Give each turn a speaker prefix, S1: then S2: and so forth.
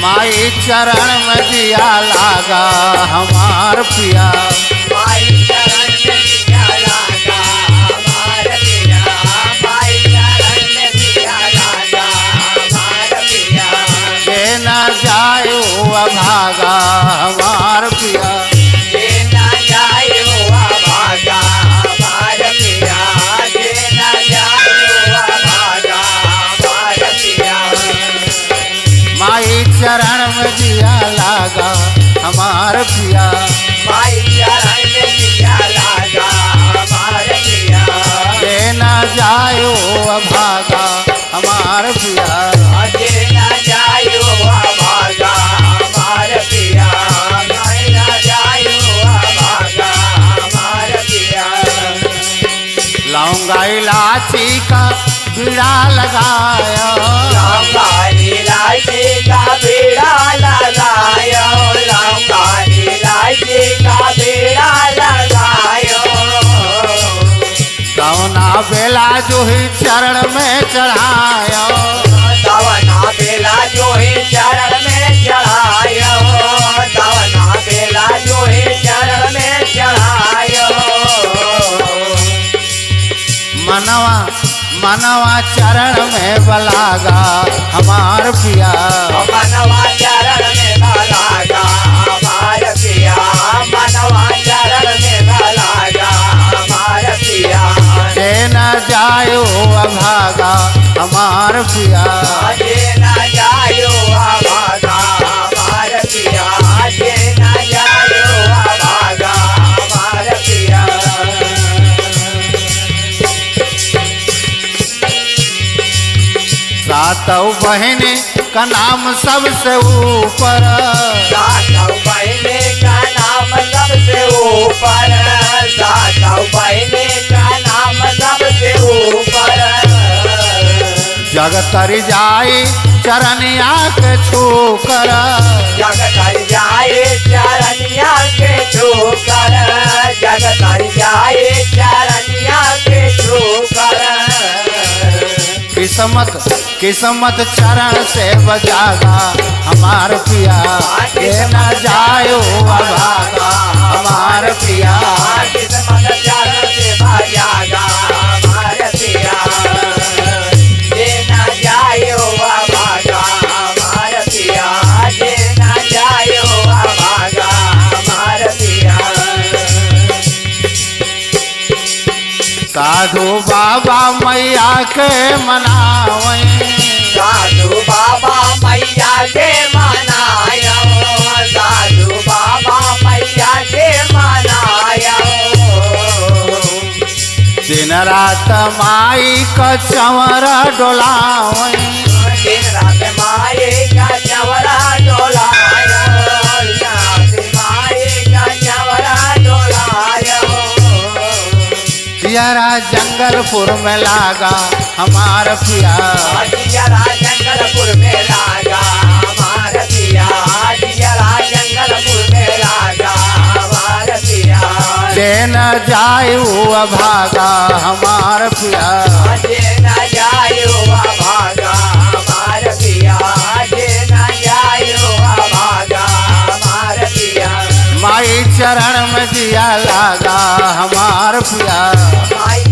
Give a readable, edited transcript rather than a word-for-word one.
S1: माई चरण में दिया लागा हमार पिया।
S2: माई चरण में दिया लागा हमार पिया। माई चरण में दिया लागा हमार पिया।
S1: के न जायो अभागा हमार पिया।
S2: के न जायो अभागा हमार पिया। के न जायो अभागा हमार पिया।
S1: माई चरण में दिया लागा हमार पिया।
S2: माई चरण में दिया लागा हमार पिया।
S1: के न जायो अभागा हमार पिया।
S2: के न जायो अभागा हमार पिया। के न जायो अभागा हमार पिया।
S1: लौंगा इलायची का बीड़ा लगाया।
S2: लौंगा इलायची का बीड़ा लगायो। लौंगा इलायची का बीड़ा लगायो।
S1: कौना बेला जो ही चरण में चढ़ाया।
S2: दवना बेला जो ही चरण में चढ़ायो। दवना बेला जो ही चरण में चढ़ायो।
S1: मनवा मनवा चरण में बलागा हमार पिया।
S2: मनवा चरण में बलागा हमार पिया। मनवा चरण में बलागा हमार पिया।
S1: के न जायो अभागा हमार पिया।
S2: के न जायो अभागा हमार पिया। के न जायो अभागा हमार पिया।
S1: सातों बहने का नाम सबसे ऊपर।
S2: सातों बहने का नाम सबसे ऊपर। सातों बहने का नाम सबसे ऊपर।
S1: जग तर जाए चरनिया के छूकर।
S2: जग तर जाए चरनिया के छूकर। जग तर जाए चरनिया के छूकर।
S1: किस्मत किस्मत चरण से बजागा हमार पिया। के न जायो अभागा हमार पिया।
S2: किस्मत चरण से बजागा हमार पिया। के न जायो अभागा हमार पिया। के न जायो अभागा हमार पिया।
S1: साधु बाबा मैया के मनावई।
S2: साधु बाबा मैया के मनायो। साधु बाबा मैया के मनायो।
S1: दिन रात माई का चंवर डोलावई।
S2: दिन रात माए का चवरा डोलायो। रात माए का चवरा डोलायो।
S1: पियरा जंगलपुर में लागा हमार पिया।
S2: जियरा जंगलपुर में लागा हमार पिया। जियरा जंगलपुर में लागा हमार पिया।
S1: के न जायो अभागा हमार पिया।
S2: के न जायो अभागा हमार पिया। के न जायो अभागा हमार पिया।
S1: माई चरण में दिया लागा हमार पिया।
S2: माई